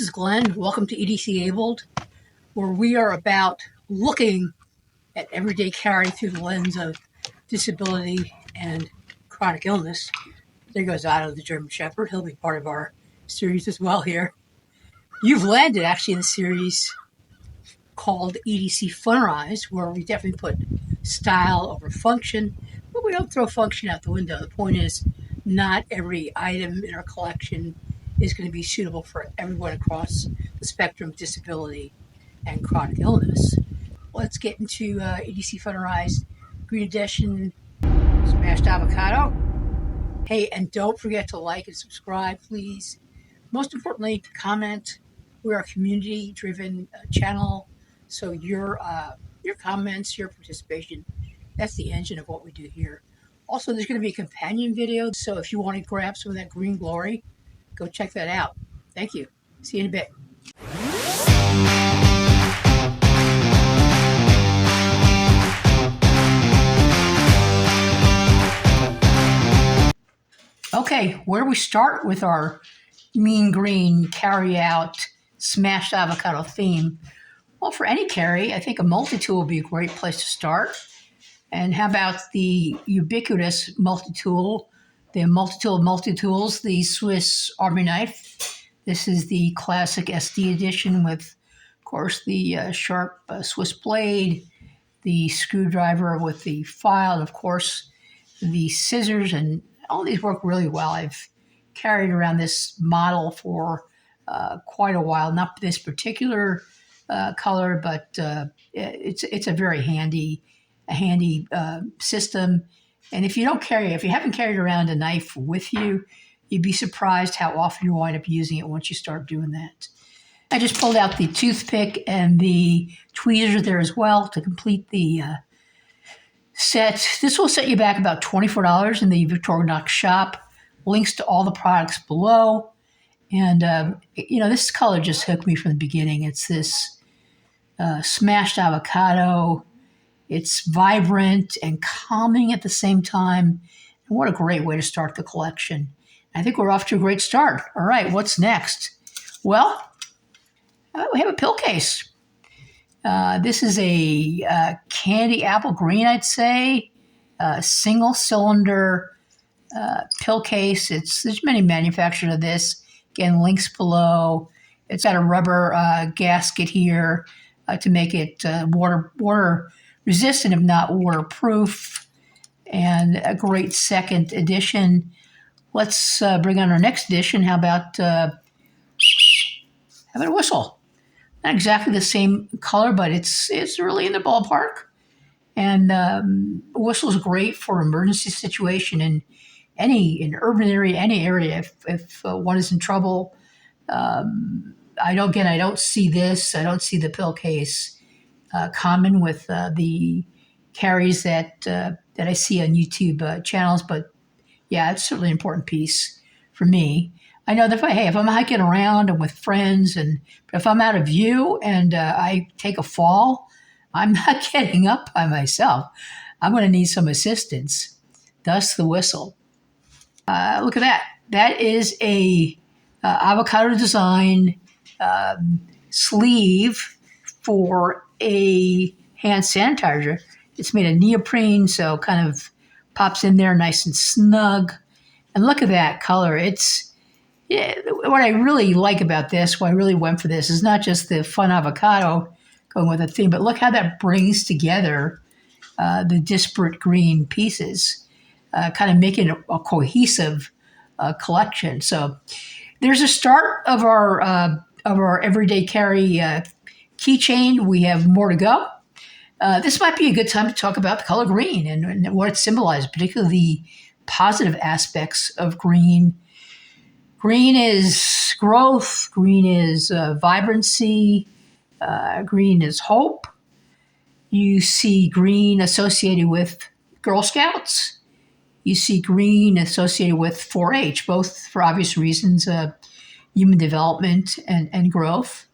is Glenn. Welcome to EDC-Abled, where we are about looking at everyday carry through the lens of disability and chronic illness. There goes Otto, the German Shepherd. He'll be part of our series as well here. You've landed actually in the series called EDC Fun-ner-ized, where we definitely put style over function, but we don't throw function out the window. The point is, not every item in our collection is going to be suitable for everyone across the spectrum of disability and chronic illness. Let's get into EDC Fun-ner-ized Green Edition Smashed Avocado. Hey, and don't forget to like and subscribe, please. Most importantly, comment. We're a community-driven channel, so your comments, your participation, that's the engine of what we do here. Also, there's going to be a companion video, so if you want to grab some of that green glory, go check that out. Thank you. See you in a bit. Okay, where do we start with our mean green carry-out smashed avocado theme? Well, for any carry, I think a multi-tool would be a great place to start. And how about the ubiquitous multi-tool, the multi-tool of multi-tools, the Swiss Army knife. This is the Classic SD edition with, of course, the sharp Swiss blade, the screwdriver with the file, and of course, the scissors, and all these work really well. I've carried around this model for quite a while, not this particular color, but it's a very handy system. And if you haven't carried around a knife with you, you'd be surprised how often you wind up using it once you start doing that. I just pulled out the toothpick and the tweezers there as well to complete the set. This will set you back about $24 in the Victorinox shop. Links to all the products below. And, this color just hooked me from the beginning. It's this smashed avocado. It's vibrant and calming at the same time. And what a great way to start the collection. I think we're off to a great start. All right, what's next? Well, we have a pill case. This is a candy apple green, I'd say, single cylinder pill case. There's many manufacturers of this. Again, links below. It's got a rubber gasket here to make it water resistant, if not waterproof, and a great second edition. Let's bring on our next edition. How about a whistle? Not exactly the same color, but it's really in the ballpark. And whistle is great for emergency situation in urban area, any area. If one is in trouble, I don't see this. I don't see the pill case common with the carries that I see on YouTube channels. But yeah, it's certainly an important piece for me. I know that if I'm hiking around and with friends, but if I'm out of view and I take a fall, I'm not getting up by myself. I'm going to need some assistance. Thus the whistle. Look at that. That is a avocado design sleeve for a hand sanitizer. It's made of neoprene, so kind of pops in there nice and snug. And look at that color. What I really like about this, why I really went for this, is not just the fun avocado going with the theme, but look how that brings together the disparate green pieces, kind of making a cohesive collection. So there's a start of our everyday carry keychain. We have more to go. This might be a good time to talk about the color green and what it symbolizes, particularly the positive aspects of green. Green is growth. Green is vibrancy. Green is hope. You see green associated with Girl Scouts. You see green associated with 4-H, both for obvious reasons, human development and growth.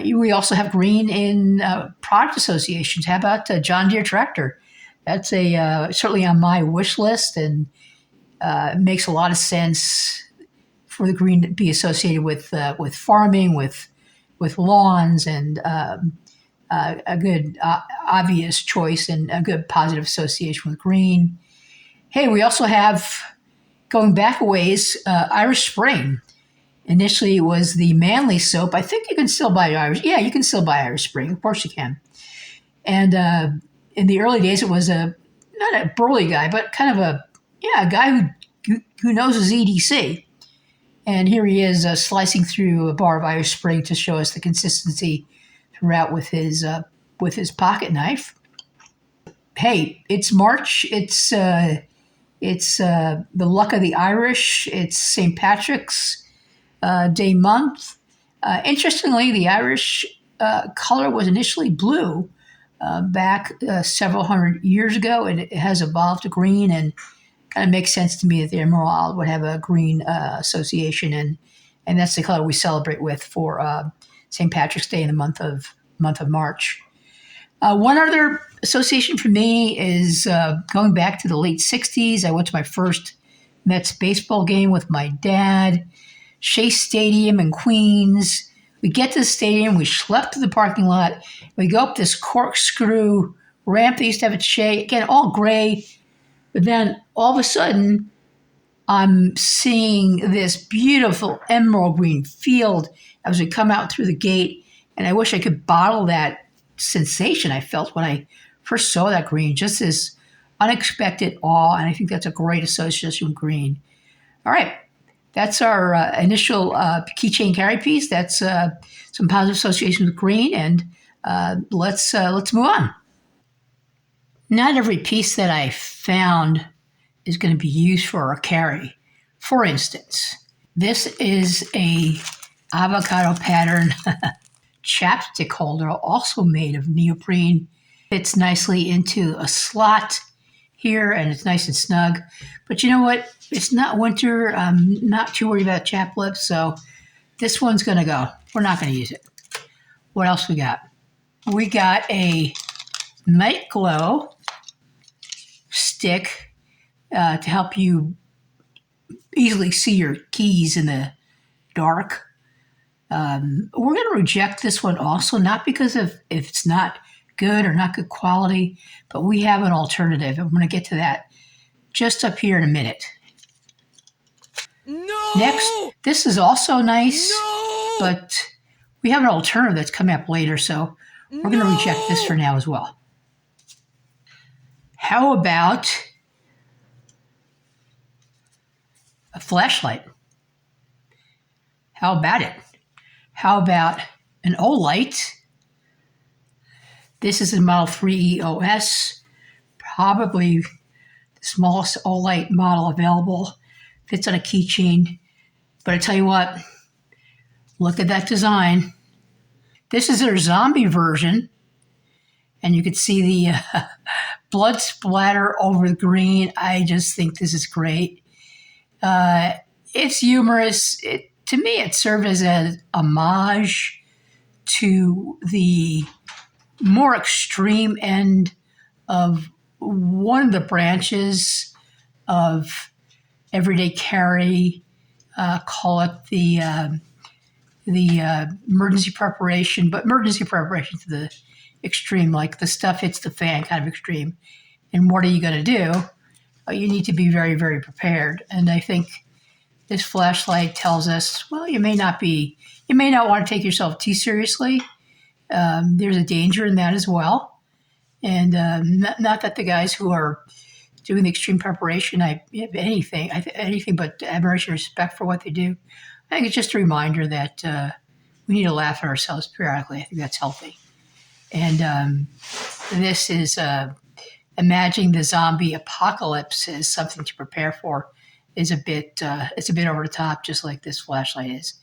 We also have green in product associations. How about John Deere tractor? That's certainly on my wish list, and it makes a lot of sense for the green to be associated with farming, with lawns, and a good obvious choice and a good positive association with green. Hey, we also have, going back a ways, Irish Spring. Initially, it was the Manly soap. I think you can still buy Irish. Yeah, you can still buy Irish Spring. Of course you can. And in the early days, it was not a burly guy, but kind of a guy who knows his EDC. And here he is slicing through a bar of Irish Spring to show us the consistency throughout with his pocket knife. Hey, it's March. It's the luck of the Irish. It's St. Patrick's Day month. Interestingly, the Irish color was initially blue back several hundred years ago, and it has evolved to green, and kind of makes sense to me that the emerald would have a green association, and that's the color we celebrate with for St. Patrick's Day in the month of March. One other association for me is going back to the late 60s. I went to my first Mets baseball game with my dad, Shea Stadium in Queens. We get to the stadium, we schlep to the parking lot, we go up this corkscrew ramp they used to have at Shea, again, all gray. But then all of a sudden, I'm seeing this beautiful emerald green field as we come out through the gate. And I wish I could bottle that sensation I felt when I first saw that green, just this unexpected awe. And I think that's a great association with green. All right. That's our initial keychain carry piece. That's some positive associations with green. And let's move on. Not every piece that I found is going to be used for a carry. For instance, this is a avocado pattern chapstick holder, also made of neoprene. Fits nicely into a slot here, and it's nice and snug. But you know what? It's not winter. I'm not too worried about chap lips, so this one's going to go. We're not going to use it. What else we got? We got a night glow stick to help you easily see your keys in the dark. We're going to reject this one also, not because of if it's not good or not good quality, but we have an alternative, and we're going to get to that just up here in a minute. No! Next, this is also nice, No! but we have an alternative that's coming up later, so we're going to reject this for now as well. How about a flashlight? How about it? How about an Olight? This is a Model 3 EOS, probably the smallest Olight model available. Fits on a keychain. But I tell you what, look at that design. This is their zombie version, and you can see the blood splatter over the green. I just think this is great. It's humorous. To me, it served as an homage to the more extreme end of one of the branches of everyday carry. Call it the emergency preparation, but emergency preparation to the extreme, like the stuff hits the fan kind of extreme. And what are you going to do? You need to be very, very prepared. And I think this flashlight tells us, well, you may not want to take yourself too seriously. There's a danger in that as well. And not that the guys who are doing the extreme preparation, I have anything but admiration and respect for what they do. I think it's just a reminder that we need to laugh at ourselves periodically. I think that's healthy. And this is imagining the zombie apocalypse as something to prepare for is it's a bit over the top, just like this flashlight is.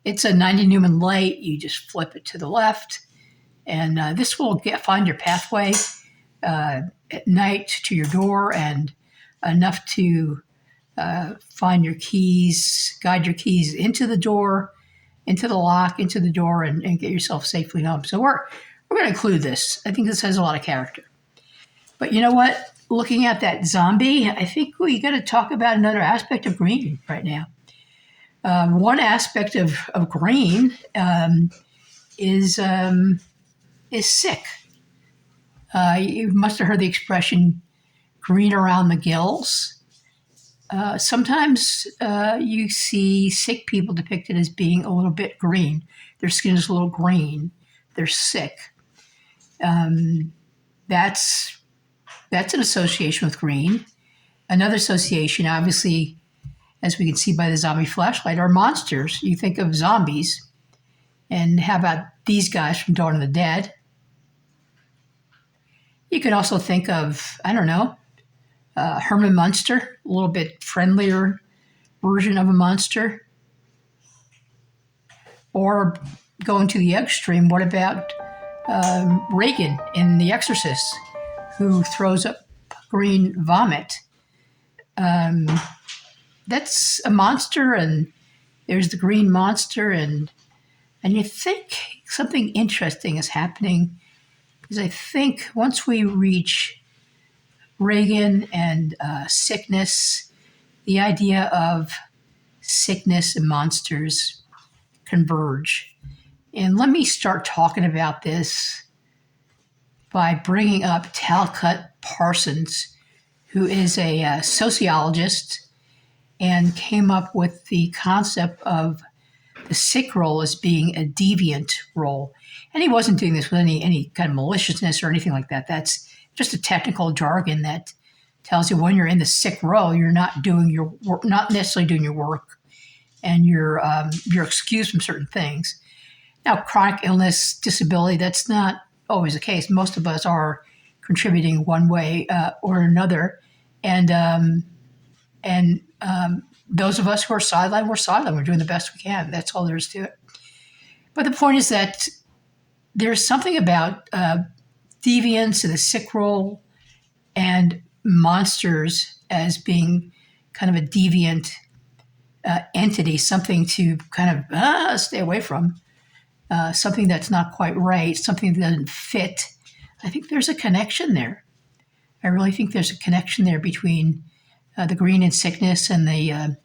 It's a 90 Newman light. You just flip it to the left, and this will find your pathway at night to your door, and enough to find your keys, guide your keys into the door, into the lock, into the door, and get yourself safely home. So we're going to include this. I think this has a lot of character. But you know what? Looking at that zombie, I think we got to talk about another aspect of green right now. One aspect of green is sick. You must have heard the expression green around the gills. Sometimes you see sick people depicted as being a little bit green. Their skin is a little green. They're sick. That's an association with green. Another association, obviously, as we can see by the zombie flashlight, are monsters. You think of zombies. And how about these guys from Dawn of the Dead? You can also think of, I don't know, Herman Munster, a little bit friendlier version of a monster. Or going to the extreme, what about Reagan in The Exorcist, who throws up green vomit? That's a monster, and there's the green monster, and you think something interesting is happening, because I think once we reach Reagan and sickness, the idea of sickness and monsters converge. And let me start talking about this by bringing up Talcott Parsons, who is a sociologist and came up with the concept of the sick role as being a deviant role. And he wasn't doing this with any kind of maliciousness or anything like that. That's just a technical jargon that tells you when you're in the sick role, you're not doing your work, not necessarily doing your work, and you're excused from certain things. Now, chronic illness, disability, that's not always the case. Most of us are contributing one way or another. And those of us who are sidelined, we're sidelined. We're doing the best we can. That's all there is to it. But the point is that there's something about deviance and the sick role and monsters as being kind of a deviant entity, something to kind of stay away from, something that's not quite right, something that doesn't fit. I think there's a connection there. I really think there's a connection there between the green and sickness and the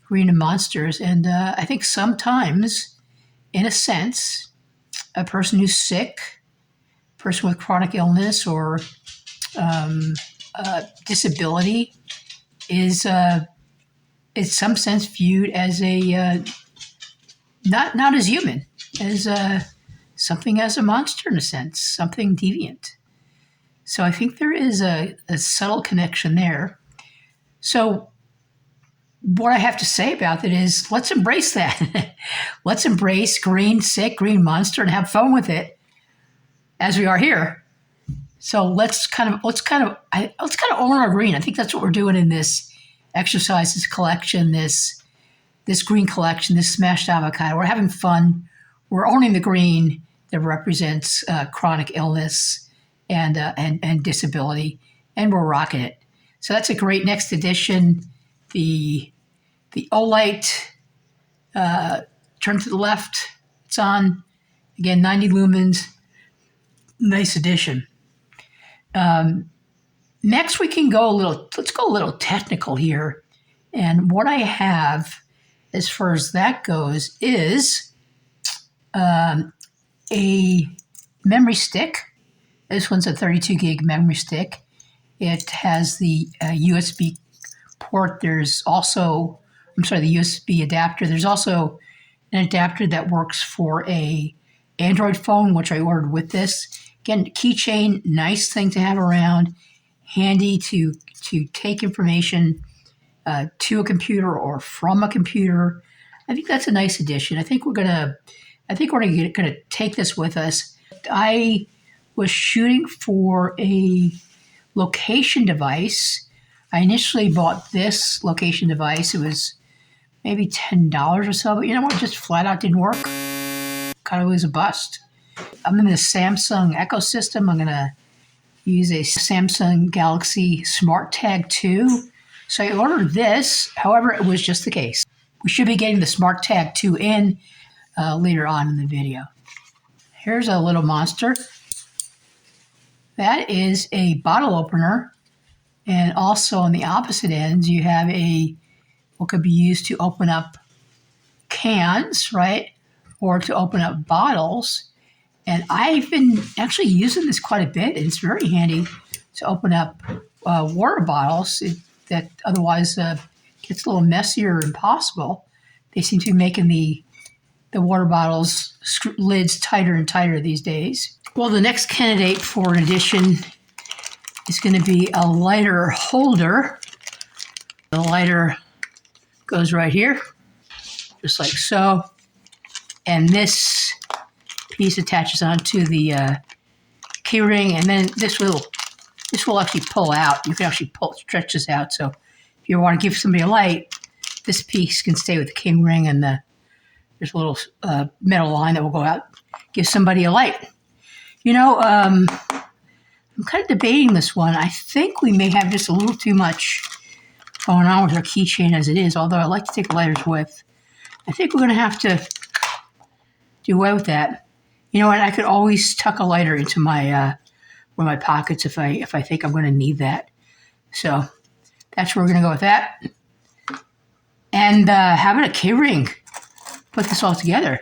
green and monsters. And I think sometimes, in a sense, a person who's sick, a person with chronic illness or disability is in some sense viewed as a not as human, as something as a monster in a sense, something deviant. So I think there is a subtle connection there. So what I have to say about it is let's embrace that. Let's embrace green, sick, green monster and have fun with it as we are here. So let's kind of own our green. I think that's what we're doing in this exercise, this collection, this green collection, this smashed avocado. We're having fun. We're owning the green that represents chronic illness and disability, and we're rocking it. So that's a great next edition. The Olight, turn to the left. It's on, again, 90 lumens. Nice addition. Next, let's go a little technical here. And what I have, as far as that goes, is a memory stick. This one's a 32 gig memory stick. It has the USB port. There's also, the USB adapter. There's also an adapter that works for a Android phone, which I ordered with this. Again, keychain, nice thing to have around, handy to take information to a computer or from a computer. I think that's a nice addition. I think we're gonna take this with us. I was shooting for a location device. I initially bought this location device. It was maybe $10 or so, but you know what? Just flat out didn't work. Kind of was a bust. I'm in the Samsung ecosystem. I'm gonna use a Samsung Galaxy Smart Tag 2. So I ordered this. However, it was just the case. We should be getting the Smart Tag 2 in later on in the video. Here's a little monster. That is a bottle opener. And also on the opposite ends, you have what could be used to open up cans, right? Or to open up bottles. And I've been actually using this quite a bit. And it's very handy to open up water bottles that otherwise gets a little messier and impossible. They seem to be making the water bottles lids tighter and tighter these days. Well, the next candidate for an addition is going to be a lighter holder. The lighter goes right here, just like so. And this piece attaches onto the key ring, and then this will actually pull out. You can actually stretch this out. So if you want to give somebody a light, this piece can stay with the key ring, and there's a little metal line that will go out, give somebody a light. You know, I'm kind of debating this one. I think we may have just a little too much going on with our keychain as it is, although I like to take the lighters with. I think we're going to have to do away with that. You know what? I could always tuck a lighter into my one of my pockets if I think I'm going to need that. So that's where we're going to go with that. And having a key ring, put this all together.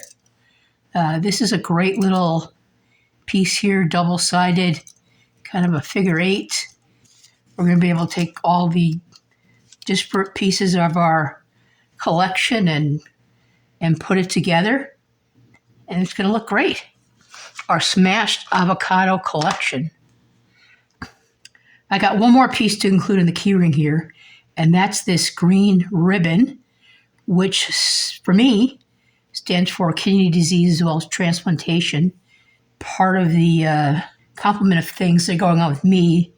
This is a great little piece here, double-sided, kind of a figure eight. We're going to be able to take all the disparate pieces of our collection and put it together, and it's going to look great. Our smashed avocado collection. I got one more piece to include in the keyring here, and that's this green ribbon, which for me stands for kidney disease as well as transplantation. Part of the complement of things that are going on with me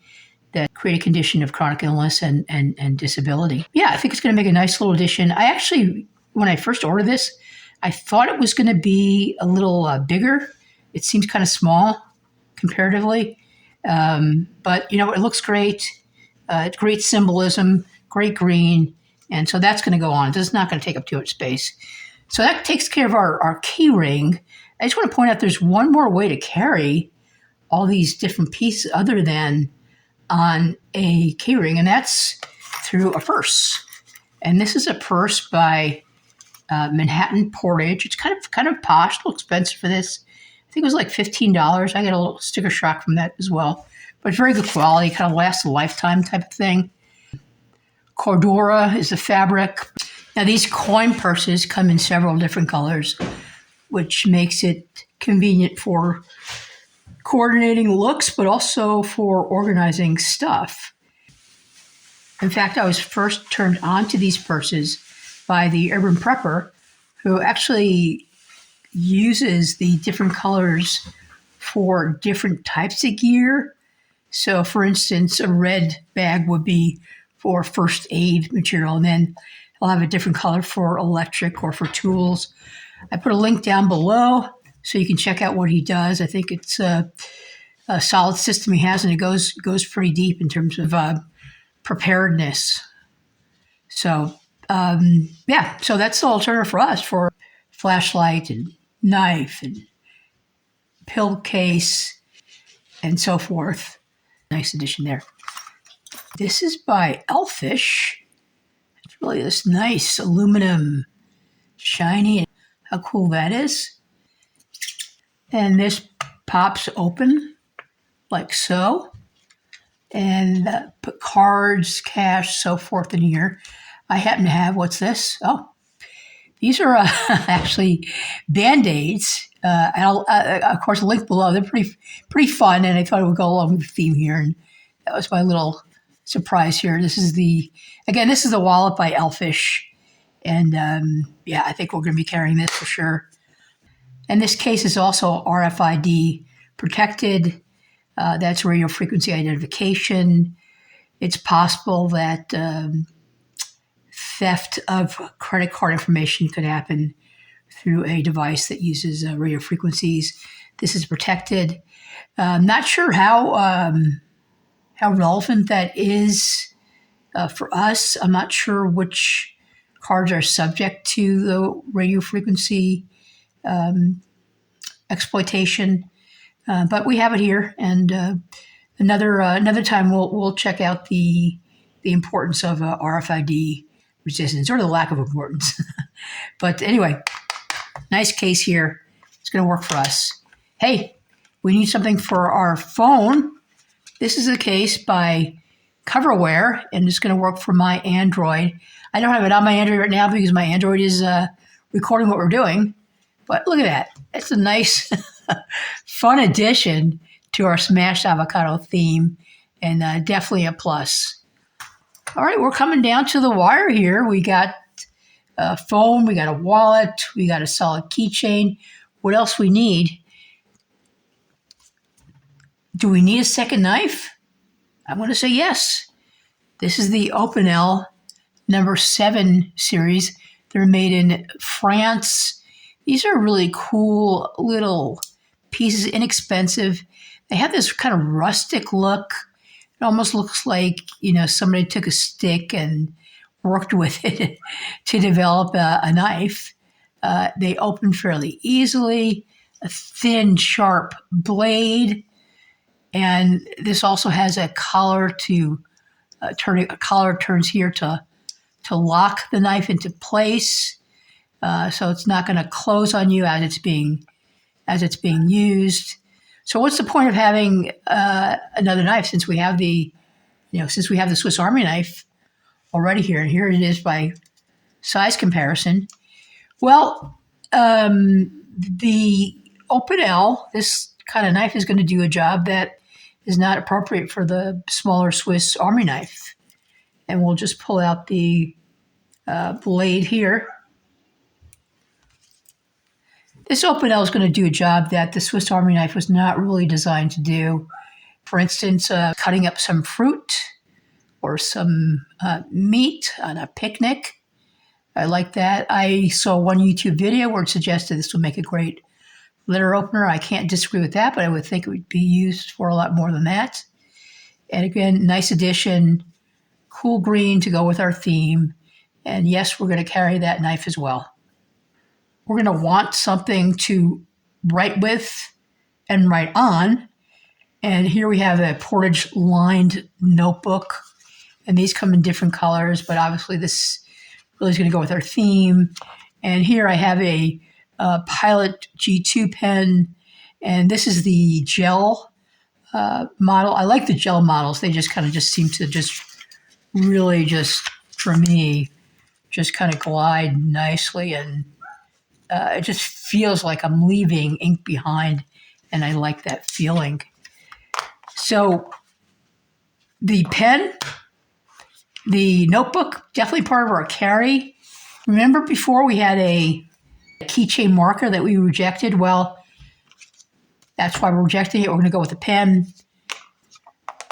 that create a condition of chronic illness and disability. Yeah, I think it's going to make a nice little addition. I actually, when I first ordered this, I thought it was going to be a little bigger. It seems kind of small comparatively. But, you know, it looks great. Great symbolism, great green. And so that's going to go on. It's not going to take up too much space. So that takes care of our key ring. I just want to point out there's one more way to carry all these different pieces other than on a key ring, and that's through a purse. And this is a purse by Manhattan Portage. It's kind of posh, a little expensive for this. I think it was like $15. I got a little sticker shock from that as well. But it's very good quality, kind of lasts a lifetime type of thing. Cordura is the fabric. Now these coin purses come in several different colors, which makes it convenient for coordinating looks, but also for organizing stuff. In fact, I was first turned on to these purses by the urban prepper, who actually uses the different colors for different types of gear. So, for instance, a red bag would be for first aid material, and then he'll have a different color for electric or for tools. I put a link down below so you can check out what he does. I think it's a solid system he has, and it goes pretty deep in terms of preparedness. So, yeah, so that's the alternative for us for flashlight and knife and pill case and so forth. Nice addition there. This is by Elfish. It's really this nice aluminum, shiny. How cool that is. And this pops open like so. And put cards, cash, so forth in here. I happen to have, what's this? Oh, these are actually Band-Aids. I'll, of course, link below. They're pretty fun, and I thought it would go along with the theme here. And that was my little surprise here. This is the wallet by Elfish. And yeah, I think we're going to be carrying this for sure. And this case is also RFID protected. That's radio frequency identification. It's possible that theft of credit card information could happen through a device that uses radio frequencies. This is protected. I'm not sure how relevant that is for us. I'm not sure which cards are subject to the radio frequency exploitation, but we have it here. And another time we'll check out the importance of RFID resistance, or the lack of importance. But anyway, nice case here. It's going to work for us. Hey, we need something for our phone. This is a case by Covrware, and it's going to work for my Android. I don't have it on my Android right now because my Android is recording what we're doing. But look at that. It's a nice, fun addition to our Smashed Avocado theme, and definitely a plus. All right, we're coming down to the wire here. We got a phone, we got a wallet, we got a solid keychain. What else we need? Do we need a second knife? I'm going to say yes. This is the Opinel number 7 series. They're made in France. These are really cool little pieces, inexpensive. They have this kind of rustic look. It almost looks like, somebody took a stick and worked with it to develop a knife. They open fairly easily, a thin, sharp blade. And this also has a collar to turns here to lock the knife into place, so it's not going to close on you as it's being used. So what's the point of having another knife since we have the Swiss Army knife already here? And here it is by size comparison. Well, the Opinel, this kind of knife is going to do a job that is not appropriate for the smaller Swiss Army knife. And we'll just pull out the blade here. This Opinel is going to do a job that the Swiss Army knife was not really designed to do. For instance, cutting up some fruit or some meat on a picnic. I like that. I saw one YouTube video where it suggested this would make a great letter opener. I can't disagree with that, but I would think it would be used for a lot more than that. And again, nice addition, cool green to go with our theme. And yes, we're going to carry that knife as well. We're going to want something to write with and write on. And here we have a Portage lined notebook. And these come in different colors, but obviously this really is going to go with our theme. And here I have a Pilot G2 pen, and this is the gel model. I like the gel models. They just seem to really for me, just kind of glide nicely, and it just feels like I'm leaving ink behind, and I like that feeling. So the pen, the notebook, definitely part of our carry. Remember before we had a keychain marker that we rejected? Well, that's why we're rejecting it. We're going to go with a pen.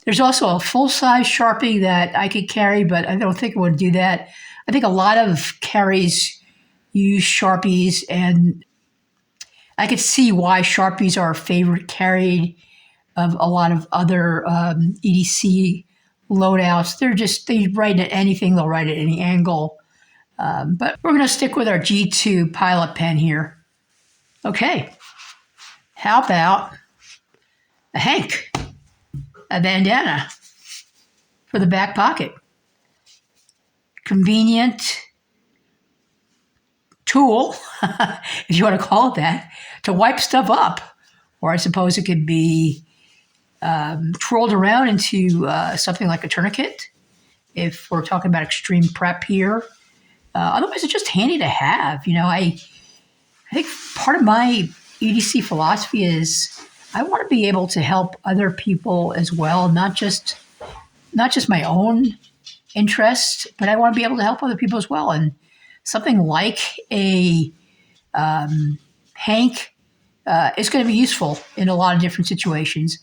There's also a full-size Sharpie that I could carry, but I don't think I would do that. I think a lot of carries use Sharpies, and I could see why Sharpies are a favorite carry of a lot of other EDC loadouts. They write at anything. They'll write at any angle. But we're going to stick with our G2 Pilot pen here. Okay. How about a hank, a bandana for the back pocket? Convenient tool, if you want to call it that, to wipe stuff up. Or I suppose it could be twirled around into something like a tourniquet, if we're talking about extreme prep here. Otherwise, it's just handy to have. I think part of my EDC philosophy is I want to be able to help other people as well, not just my own interest, but I want to be able to help other people as well. And something like a hank is going to be useful in a lot of different situations.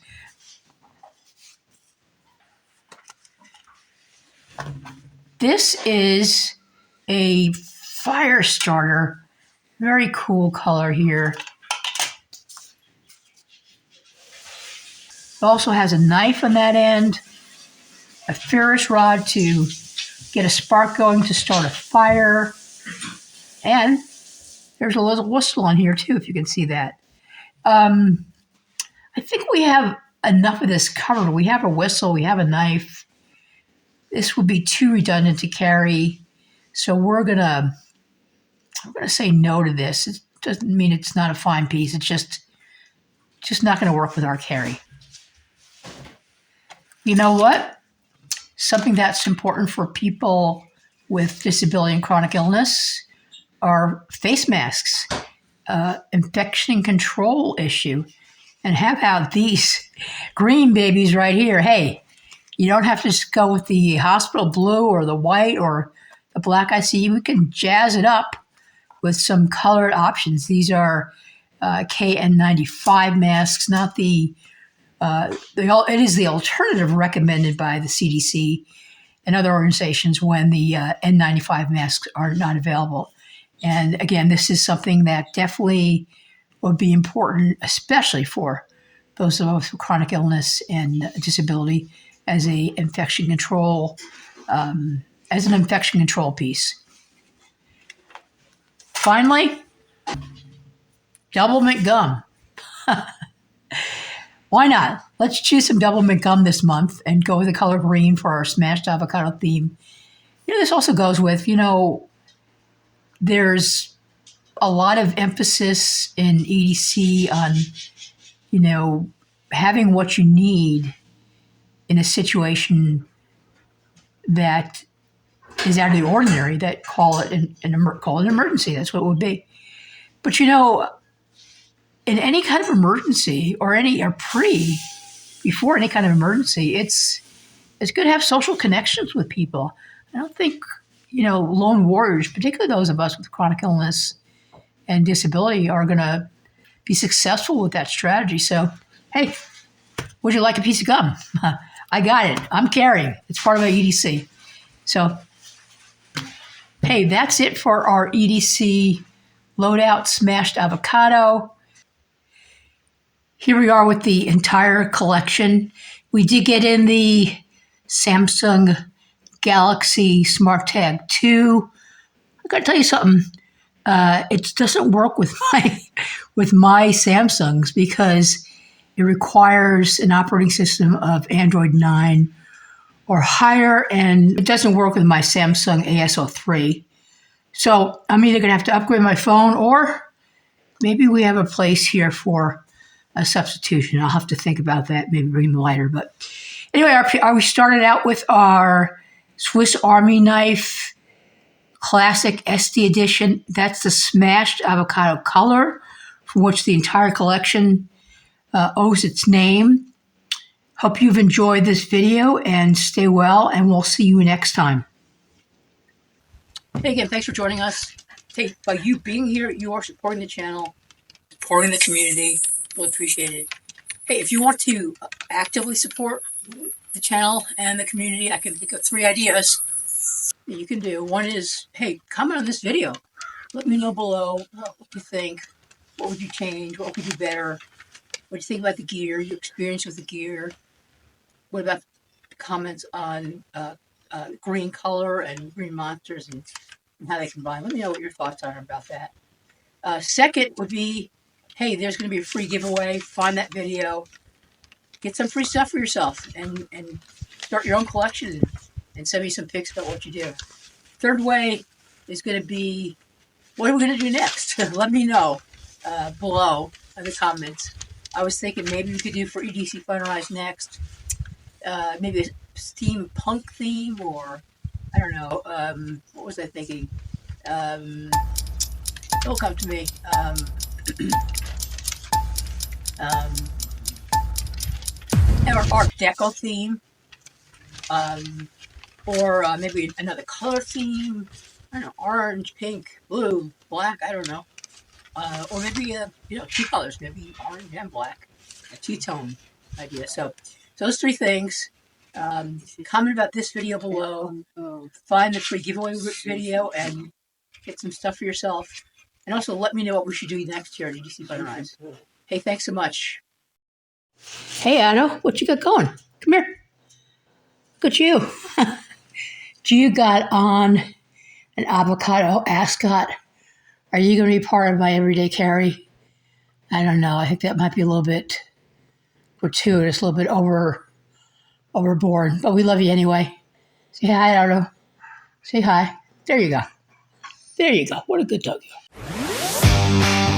This is a fire starter. Very cool color here. It also has a knife on that end, a ferrous rod to get a spark going to start a fire, and there's a little whistle on here too, if you can see that. I think we have enough of this covered. We have a whistle, we have a knife. This would be too redundant to carry. So we're going to I'm going to say no to this. It doesn't mean it's not a fine piece. It's just not going to work with our carry. You know what? Something that's important for people with disability and chronic illness are face masks. Infection control issue. And how about these green babies right here? Hey, you don't have to just go with the hospital blue or the white or the black I see. We can jazz it up with some colored options. These are KN95 masks, not it is the alternative recommended by the CDC and other organizations when the N95 masks are not available. And again, this is something that definitely would be important, especially for those of us with chronic illness and disability, as an infection control piece. Finally, double mint gum. Why not? Let's choose some double mint gum this month and go with the color green for our smashed avocado theme. This also goes with, there's a lot of emphasis in EDC on, having what you need in a situation that is out of the ordinary, that call it an emergency. That's what it would be. But, in any kind of emergency before any kind of emergency, it's good to have social connections with people. I don't think, lone warriors, particularly those of us with chronic illness and disability, are going to be successful with that strategy. So, hey, would you like a piece of gum? I got it. I'm carrying. It's part of my EDC. So, hey, that's it for our EDC loadout smashed avocado. Here we are with the entire collection. We did get in the Samsung Galaxy Smart Tag 2. I got to tell you something. It doesn't work with my Samsungs because it requires an operating system of Android 9 or higher, and it doesn't work with my Samsung AS03. So I'm either going to have to upgrade my phone, or maybe we have a place here for a substitution. I'll have to think about that, maybe bring them lighter. But anyway, we started out with our Swiss Army Knife Classic SD edition. That's the smashed avocado color, from which the entire collection owes its name. Hope you've enjoyed this video, and stay well, and we'll see you next time. Hey again, thanks for joining us. Hey, by you being here, you are supporting the channel, supporting the community. We'll appreciate it. Hey, if you want to actively support the channel and the community, I can think of 3 ideas that you can do. One is, hey, comment on this video. Let me know below what you think. What would you change? What would you do better? What do you think about the gear? Your experience with the gear? What about comments on green color and green monsters and how they combine? Let me know what your thoughts are about that. Second would be, hey, there's going to be a free giveaway. Find that video. Get some free stuff for yourself and start your own collection and send me some pics about what you do. Third way is going to be, what are we going to do next? Let me know below in the comments. I was thinking maybe we could do for EDC Fun-ner-ized next. Maybe a steampunk theme, or I don't know. What was I thinking? It'll come to me. Or Art Deco theme, or maybe another color theme. I don't know, orange, pink, blue, black. I don't know. Or maybe 2 colors, maybe orange and black, a 2-tone idea. So those 3 things. Comment about this video below. Find the free giveaway video and get some stuff for yourself. And also let me know what we should do next year at EDC Fun-ner-ized. Hey, thanks so much. Hey, Anna, what you got going? Come here. Look at you. You got on an avocado ascot. Are you going to be part of my everyday carry? I don't know. I think that might be a little bit gratuitous, a little bit overboard. But we love you anyway. Say hi, Otto. Say hi. There you go. There you go. What a good dog you are.